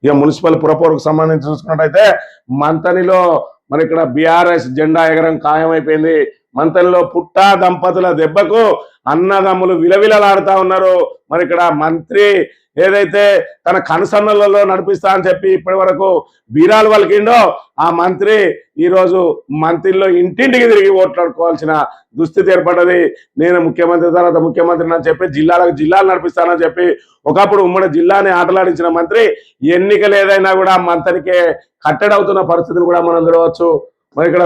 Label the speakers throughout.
Speaker 1: ఇక మున్సిపల్ పురపౌరకు సంబంధించి చూసుకున్నట్టయితే మంతనిలో మరి ఇక్కడ బీఆర్ఎస్ జెండా ఎగరం ఖాయమైపోయింది. మంతనిలో పుట్టా దంపతుల దెబ్బకు అన్నదమ్ములు విలవిలలాడుతా ఉన్నారు. మరి ఇక్కడ మంత్రి ఏదైతే తన కనుసన్నలలో నడిపిస్తా అని చెప్పి ఇప్పటి వరకు బీరాలు వలికిండో ఆ మంత్రి ఈరోజు మంత్రిలో ఇంటింటికి తిరిగి ఓట్లాడుకోవాల్సిన దుస్థితి ఏర్పడ్డది. నేను ముఖ్యమంత్రి తర్వాత ముఖ్యమంత్రిని అని చెప్పి జిల్లాలు నడిపిస్తానని చెప్పి ఒకప్పుడు ఉమ్మడి జిల్లాని ఆటలాడించిన మంత్రి ఎన్నికలు ఏదైనా కూడా మంత్రికే కట్టడవుతున్న పరిస్థితిని కూడా మనం చూడవచ్చు. మరి ఇక్కడ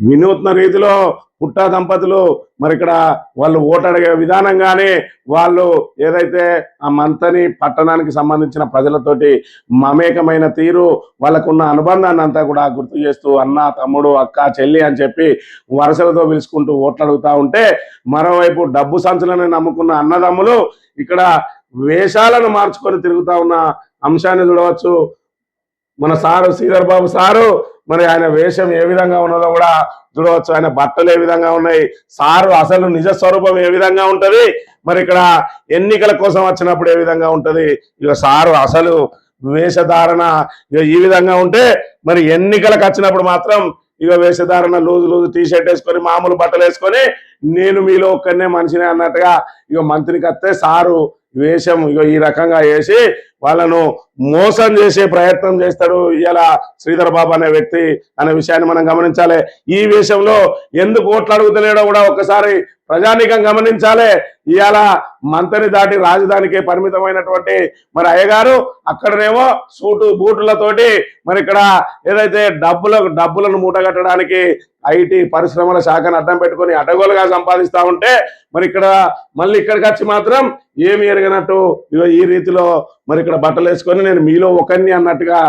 Speaker 1: వినూత్న రీతిలో పుట్టా దంపతులు మరి ఇక్కడ వాళ్ళు ఓటు అడిగే విధానంగానే వాళ్ళు ఏదైతే ఆ మంతని పట్టణానికి సంబంధించిన ప్రజలతోటి మమేకమైన తీరు వాళ్ళకున్న అనుబంధాన్ని అంతా కూడా గుర్తు చేస్తూ అన్న తమ్ముడు అక్క చెల్లి అని చెప్పి వరుసలతో పిలుచుకుంటూ ఓట్లు అడుగుతా ఉంటే మరోవైపు డబ్బు సంచులను నమ్ముకున్న అన్నదమ్ములు ఇక్కడ వేషాలను మార్చుకొని తిరుగుతా ఉన్న అంశాన్ని చూడవచ్చు. మన సారు శ్రీధర్ బాబు సారు మరి ఆయన వేషం ఏ విధంగా ఉన్నదో కూడా చూడవచ్చు. ఆయన బట్టలు ఏ విధంగా ఉన్నాయి, సారు అసలు నిజ స్వరూపం ఏ విధంగా ఉంటది, మరి ఇక్కడ ఎన్నికల కోసం వచ్చినప్పుడు ఏ విధంగా ఉంటది, ఇక సారు అసలు వేషధారణ ఈ విధంగా ఉంటే మరి ఎన్నికలకు వచ్చినప్పుడు మాత్రం ఇక వేషధారణ లూజు టీషర్ట్ వేసుకొని మామూలు బట్టలు వేసుకొని నేను మీలో ఒక్కనే మనిషినే అన్నట్టుగా ఇక మంత్రికి వస్తే సారు వేషం ఇక ఈ రకంగా వేసి వాళ్ళను మోసం చేసే ప్రయత్నం చేస్తాడు ఇలా శ్రీధర్ బాబు అనే వ్యక్తి అనే విషయాన్ని మనం గమనించాలి. ఈ వేషంలో ఎందుకు ఓట్లు అడుగుతలేడో కూడా ఒక్కసారి ప్రజానీకం గమనించాలి. ఇవాళ మంత్రిని దాటి రాజధానికే పరిమితమైనటువంటి మరి అయ్యగారు అక్కడనేమో సూటు బూటులతోటి మరి ఇక్కడ ఏదైతే డబ్బులను మూటగట్టడానికి ఐటీ పరిశ్రమల శాఖను అడ్డం పెట్టుకొని అడ్డగోలుగా సంపాదిస్తా ఉంటే మరి ఇక్కడ మళ్ళీ ఇక్కడికి వచ్చి మాత్రం ఏమి ఎరగనట్టు ఈ రీతిలో మరి ఇక్కడ బట్టలు వేసుకొని నేను మీలో ఒకరిని అన్నట్టుగా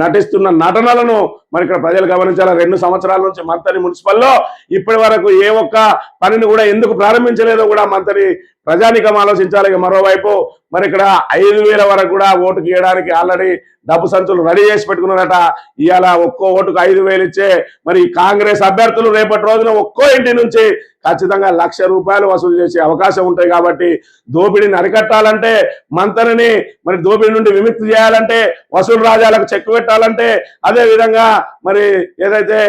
Speaker 1: నటిస్తున్న నటనలను మరి ఇక్కడ ప్రజలు గమనించాలి. 2 సంవత్సరాల నుంచి మంత్రి మున్సిపల్లో ఇప్పటి వరకు ఏ ఒక్క పనిని కూడా ఎందుకు ప్రారంభించలేదో కూడా మంత్రి ప్రజానికం ఆలోచించాలి. మరోవైపు మరి ఇక్కడ 5,000 వరకు కూడా ఓటుకు ఇవ్వడానికి ఆల్రెడీ డబ్బు సంచులు రెడీ చేసి పెట్టుకున్నారట. ఇవాళ ఒక్కో ఓటుకు 5,000 ఇచ్చే మరి కాంగ్రెస్ అభ్యర్థులు రేపటి రోజున ఒక్కో ఇంటి నుంచి ఖచ్చితంగా ₹1,00,000 వసూలు చేసే అవకాశం ఉంటాయి. కాబట్టి దోపిడీని అరికట్టాలంటే మంత్రిని మరి దోపిడీ నుండి విముక్తి చేయాలంటే వసూలు రాజాలకు చెక్ పెట్టాలంటే అదే విధంగా మరి ఏదైతే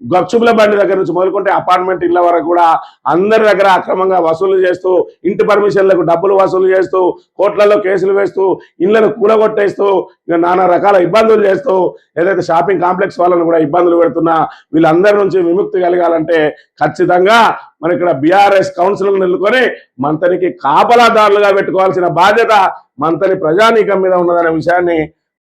Speaker 1: గప్చుపుల బండి దగ్గర నుంచి మొదలుకుంటే అపార్ట్మెంట్ ఇళ్ల వరకు కూడా అందరి దగ్గర అక్రమంగా వసూలు చేస్తూ ఇంటి పర్మిషన్లకు డబ్బులు వసూలు చేస్తూ కోట్లలో కేసులు వేస్తూ ఇళ్లను కూలగొట్టేస్తూ ఇక నానా రకాల ఇబ్బందులు చేస్తూ ఏదైతే షాపింగ్ కాంప్లెక్స్ వాళ్ళను కూడా ఇబ్బందులు పెడుతున్నా వీళ్ళందరి నుంచి విముక్తి కలగాలంటే ఖచ్చితంగా మరి ఇక్కడ బీఆర్ఎస్ కౌన్సిల్ నిలుకొని మంత్రికి కాపలాదారులుగా పెట్టుకోవాల్సిన బాధ్యత మంత్రి ప్రజానీకం మీద ఉన్నదనే విషయాన్ని